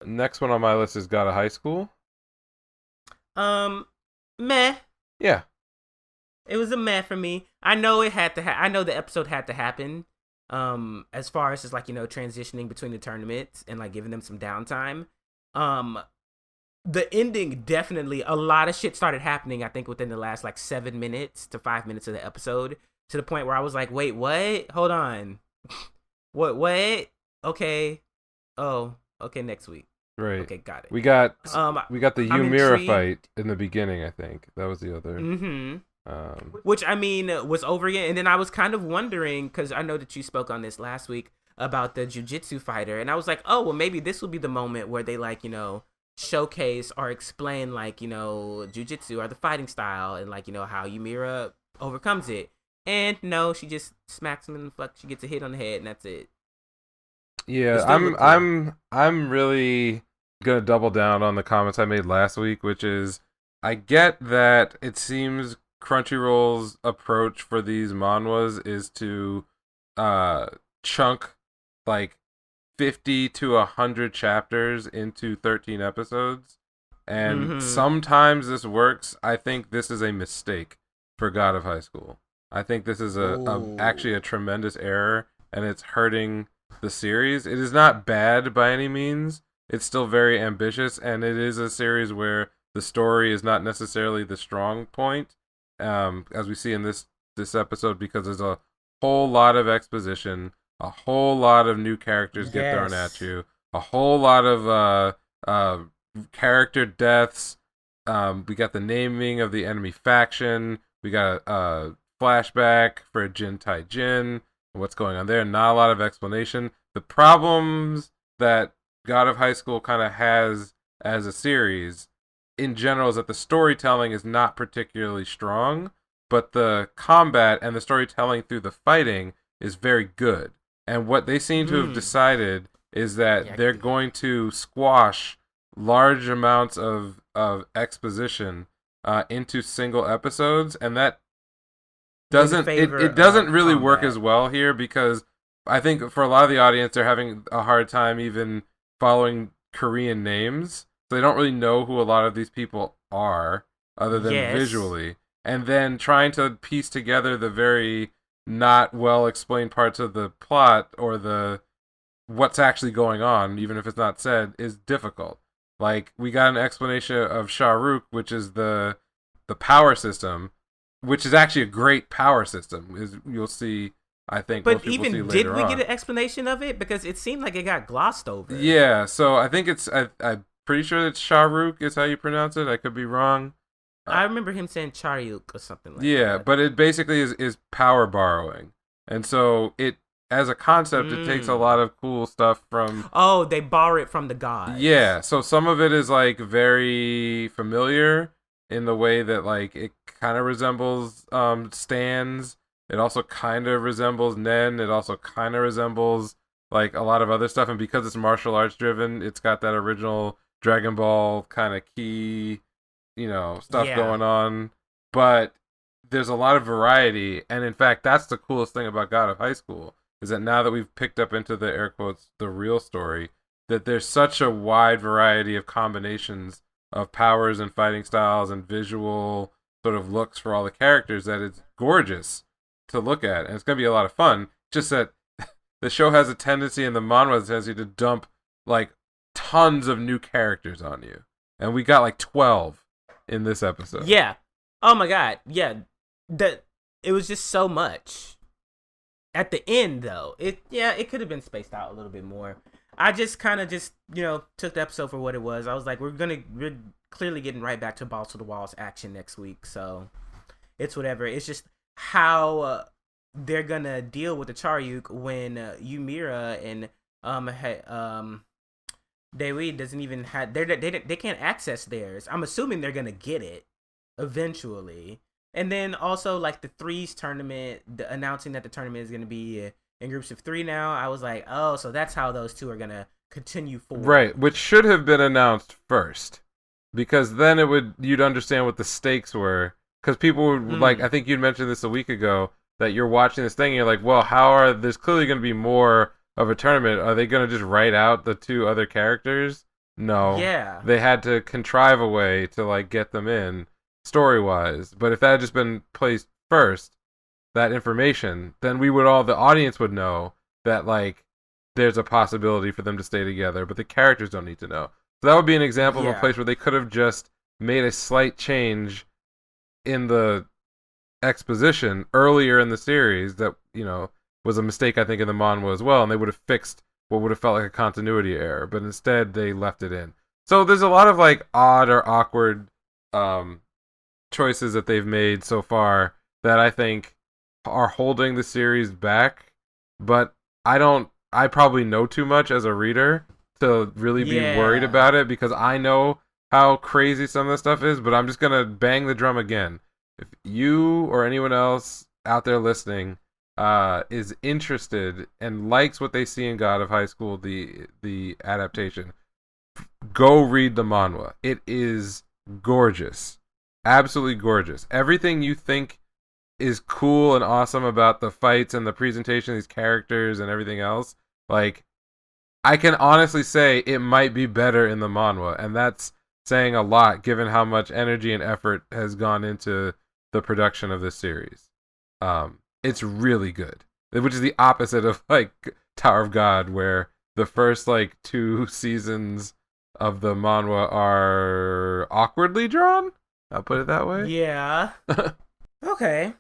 Next one on my list is Got a High School. Um, Meh. Yeah. It was a meh for me. I know it had to. I know the episode had to happen. As far as just like transitioning between the tournaments and like giving them some downtime. Um, the ending definitely a lot of shit started happening. I think within the last like 7 minutes to 5 minutes of the episode, to the point where I was like, wait, what? Hold on, what? What? Okay. Oh, okay. Next week. Right. Okay, got it. We got Um, we got the I'm Ymira intrigued. fight in the beginning. I think that was the other. Mm-hmm. Um, Which I mean was over again, and then I was kind of wondering because I know that you spoke on this last week about the jujitsu fighter, and I was like, oh well, maybe this will be the moment where they like showcase or explain like jujitsu or the fighting style and like how Ymira overcomes it. And no, she just smacks him in the fuck. She gets a hit on the head, and that's it. It yeah, still I'm looked good. I'm I'm really gonna double down on the comments I made last week, which is I get that it seems Crunchyroll's approach for these manhwas is to uh chunk like 50 to 100 chapters into 13 episodes. And Mm-hmm. sometimes this works. I think this is a mistake for God of High School. I think this is actually a Oh. tremendous error, and it's hurting the series. It is not bad by any means. It's still very ambitious, and it is a series where the story is not necessarily the strong point, as we see in this episode, because there's a whole lot of exposition, a whole lot of new characters get thrown at Yes. you, a whole lot of character deaths. We got the naming of the enemy faction. We got a flashback for Jin Tai Jin. What's going on there? Not a lot of explanation. The problems that God of High School kind of has as a series in general is that the storytelling is not particularly strong, but the combat and the storytelling through the fighting is very good. And what they seem to have Hmm. decided is Yeah, that I can they're dig that. going to squash large amounts of exposition into single episodes, and that In doesn't favor it doesn't of really work combat. as well here because I think for a lot of the audience they're having a hard time even following Korean names. So they don't really know who a lot of these people are other than Yes. visually. And then trying to piece together the very not well explained parts of the plot or the what's actually going on, even if it's not said, is difficult. Like we got an explanation of Sharuk, which is the power system, which is actually a great power system. Is you'll see, I think But most people see even did later we get on. an explanation of it? Because it seemed like it got glossed over. Yeah, so I think I'm pretty sure it's Sharuk is how you pronounce it. I could be wrong. Uh, I remember him saying Charyuk or something like yeah, that. but it basically is power borrowing, and so it as a concept it takes a Mm. lot of cool stuff from. Oh, they borrow it from the gods. Yeah, so some of it is like very familiar in the way that like it kind of resembles stands. It also kind of resembles Nen. It also kind of resembles like a lot of other stuff, and because it's martial arts driven, it's got that original Dragon Ball kind of key, stuff Yeah. going on. But there's a lot of variety, and in fact, that's the coolest thing about God of High School is that now that we've picked up into the air quotes the real story, that there's such a wide variety of combinations of powers and fighting styles and visual sort of looks for all the characters that it's gorgeous to look at, and it's gonna be a lot of fun. Just that the show has a tendency, and the manhwa has a tendency to dump like tons of new characters on you, and we got like 12 in this episode. Yeah. Oh my god. Yeah. That it was just so much. At the end though, it could have been spaced out a little bit more. I just kind of just took the episode for what it was. I was like, we're clearly getting right back to balls to the walls action next week, so it's whatever. It's just how they're gonna deal with the Charyuk when Ymira and Dewi doesn't even have they can't access theirs. I'm assuming they're gonna get it eventually. And then also like the threes tournament, announcing that the tournament is gonna be in groups of three now. I was like, oh, so that's how those two are gonna continue Right, forward. which should have been announced first, because then it would you'd understand what the stakes were. Because people would like, I Mm. think you'd mentioned this a week ago that you're watching this thing and you're like, well, how are there's clearly going to be more of a tournament? Are they going to just write out the two other characters No, Yeah. they had to contrive a way to like get them in story wise. But if that had just been placed first, that information, then we would all the audience would know that like there's a possibility for them to stay together, but the characters don't need to know. So that would be an example of a Yeah. place where they could have just made a slight change in the exposition earlier in the series that, was a mistake I think in the manhwa as well, and they would have fixed what would have felt like a continuity error, but instead they left it in. So there's a lot of like odd or awkward um choices that they've made so far that I think are holding the series back, but I probably know too much as a reader to really be worried Yeah. about it because I know how crazy some of this stuff is, but I'm just going to bang the drum again. If you or anyone else out there listening is interested and likes what they see in God of High School, the adaptation, go read the manhwa. It is gorgeous. Absolutely gorgeous. Everything you think is cool and awesome about the fights and the presentation of these characters and everything else, like I can honestly say it might be better in the manhwa, and that's saying a lot given how much energy and effort has gone into the production of this series. It's really good, which is the opposite of like Tower of God, where the first like 2 seasons of the manhwa are awkwardly drawn. I'll put it that way. Yeah. Okay.